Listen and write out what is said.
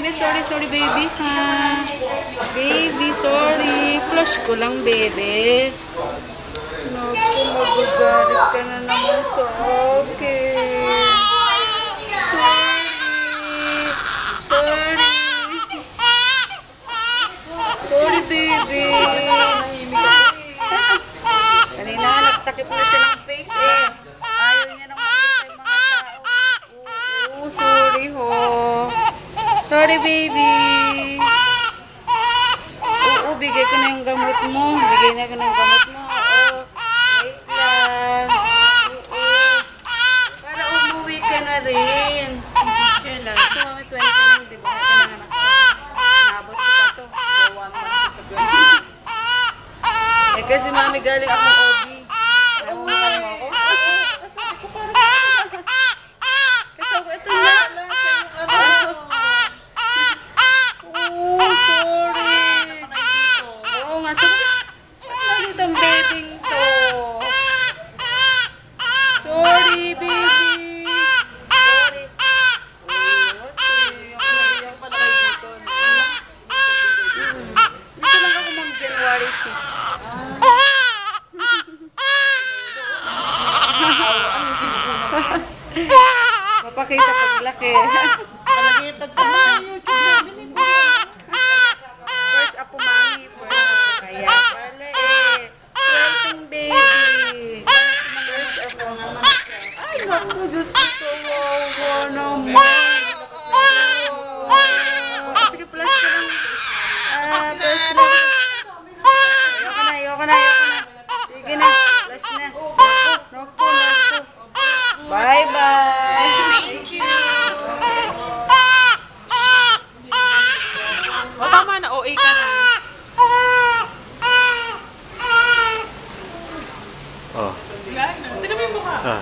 baby. Sorry, baby. Ha? Baby, sorry. Flush ko lang, baby. Naku, magagalit ka na naman sa akin. Sorry, baby. Kanina, nagtakip na siya ng face eh. Ayaw niya nang makita yung mga tao. Oo, sorry ho. Sorry, baby. Oo, bigay ko na yung gamot mo. Bigay na ko na yung gamot mo. Oo, wait lang. Oo. Para umuwi ka na rin. Kailan? So, mami, 20 ka lang, di ba? Ito na anak ko. Nabot ko pa to. Gawa mo lang sa sabihin. Eh, kasi mami galing akong OB. Ayaw mo na mo ako. Kasi ko parang kasi ako, ito na. Oh, sorry. Oo nga, ba't dito ang babying to? Sorry, baby. Sorry. Yung pala kayo dito. Dito lang ako ma'am January 6. Mapakita paglaki. Palagitad ka na YouTube namin eh. First apo mami. First. Kaya pala eh. First yung baby. First apo naman siya. Ay, naku, Diyos ko. Kawawa naman. Sige, flash ka lang. First lang. Ayoko na. Sige na, flash na. Naku. Bye-bye. Thank you. O tama na, OA ka na. Oh. Yan, tignan mo yung mukha. Ah.